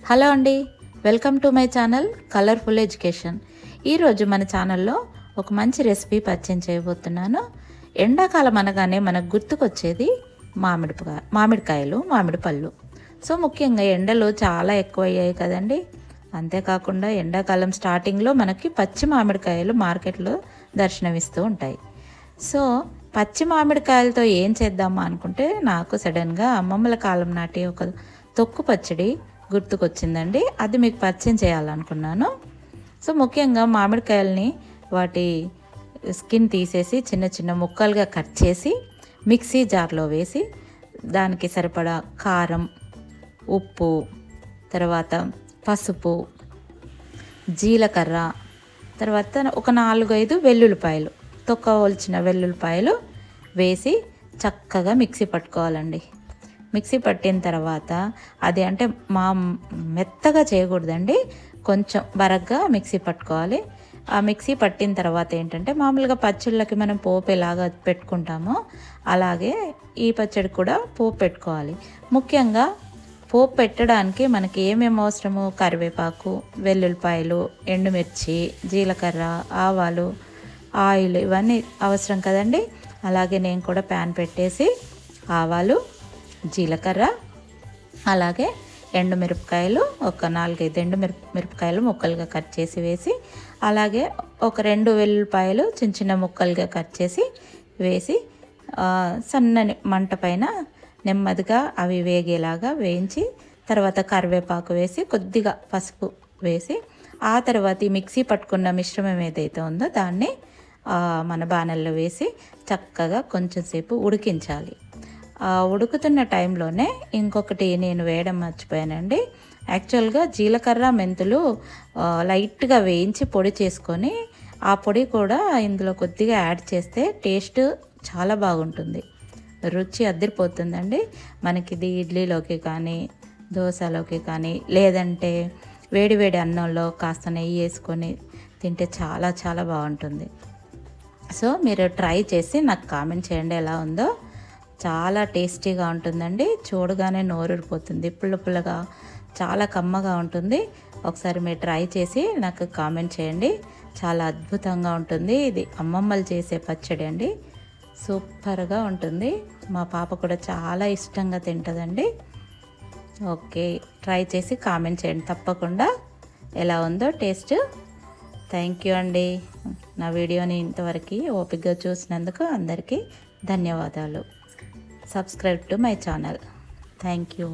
Hello అండి, welcome to my channel colourful education. ఈరోజు మన ఛానల్లో ఒక మంచి రెసిపీ పరిచయం చేయబోతున్నాను. ఎండాకాలం అనగానే మనకు గుర్తుకొచ్చేది మామిడికాయలు, మామిడి పళ్ళు. సో ముఖ్యంగా ఎండలు చాలా ఎక్కువ అయ్యాయి కదండి. అంతేకాకుండా ఎండాకాలం స్టార్టింగ్లో మనకి పచ్చి మామిడికాయలు మార్కెట్లో దర్శనమిస్తూ ఉంటాయి. సో పచ్చి మామిడికాయలతో ఏం చేద్దామా అనుకుంటే నాకు సడన్గా అమ్మమ్మల కాలం నాటి ఒక తొక్కు పచ్చడి గుర్తుకొచ్చిందండి. అది మీకు పరిచయం చేయాలనుకున్నాను. సో ముఖ్యంగా మామిడికాయలని వాటి స్కిన్ తీసేసి చిన్న చిన్న ముక్కలుగా కట్ చేసి మిక్సీ జార్లో వేసి దానికి సరిపడా కారం, ఉప్పు, తర్వాత పసుపు, జీలకర్ర, తర్వాత ఒక 4-5 వెల్లుల్లిపాయలు, తొక్క ఒలిచిన వెల్లుల్లిపాయలు వేసి చక్కగా మిక్సీ పట్టుకోవాలండి. మిక్సీ పట్టిన తర్వాత అది అంటే మెత్తగా చేయకూడదండి, కొంచెం బరగ్గా మిక్సీ పట్టుకోవాలి. ఆ మిక్సీ పట్టిన తర్వాత ఏంటంటే మామూలుగా పచ్చళ్ళకి మనం పోపు ఎలాగా పెట్టుకుంటామో అలాగే ఈ పచ్చడి కూడా పోపు పెట్టుకోవాలి. ముఖ్యంగా పోపు పెట్టడానికి మనకి ఏమేమి అవసరము, కరివేపాకు, వెల్లుల్లిపాయలు, ఎండుమిర్చి, జీలకర్ర, ఆవాలు, ఆయిల్ ఇవన్నీ అవసరం కదండి. అలాగే నేను కూడా ప్యాన్ పెట్టేసి ఆవాలు, జీలకర్ర, అలాగే ఎండుమిరపకాయలు ఒక 4-5 ఎండుమిరపకాయలు ముక్కలుగా కట్ చేసి వేసి, అలాగే ఒక 2 వెల్లుల్లిపాయలు చిన్న చిన్న ముక్కలుగా కట్ చేసి వేసి సన్నని మంట పైన నెమ్మదిగా అవి వేగేలాగా వేయించి, తర్వాత కరివేపాకు వేసి కొద్దిగా పసుపు వేసి, ఆ తర్వాత ఈ మిక్సీ పట్టుకున్న మిశ్రమం ఏదైతే ఉందో దాన్ని మన బాణల్లో వేసి చక్కగా కొంచెం సేపు ఉడికించాలి. ఉడుకుతున్న టైంలోనే ఇంకొకటి నేను వేయడం మర్చిపోయానండి. యాక్చువల్గా జీలకర్ర, మెంతులు లైట్గా వేయించి పొడి చేసుకొని ఆ పొడి కూడా ఇందులో కొద్దిగా యాడ్ చేస్తే టేస్ట్ చాలా బాగుంటుంది, రుచి అదిరిపోతుందండి. మనకి ఇది ఇడ్లీలోకి కానీ దోశలోకి కానీ లేదంటే వేడి వేడి అన్నంలో కాస్త నెయ్యి వేసుకొని తింటే చాలా చాలా బాగుంటుంది. సో మీరు ట్రై చేసి నాకు కామెంట్ చేయండి ఎలా ఉందో. చాలా టేస్టీగా ఉంటుందండి, చూడగానే నోరూరిపోతుంది, పుల్ల పుల్లగా చాలా కమ్మగా ఉంటుంది. ఒకసారి మీరు ట్రై చేసి నాకు కామెంట్ చేయండి. చాలా అద్భుతంగా ఉంటుంది. ఇది అమ్మమ్మలు చేసే పచ్చడి అండి, సూపర్గా ఉంటుంది. మా పాప కూడా చాలా ఇష్టంగా తింటుందండి. ఓకే, ట్రై చేసి కామెంట్ చేయండి తప్పకుండా ఎలా ఉందో టేస్ట్. థ్యాంక్ యూ అండి. నా వీడియోని ఇంతవరకు ఓపికగా చూసినందుకు అందరికీ ధన్యవాదాలు. Subscribe to my channel. Thank you.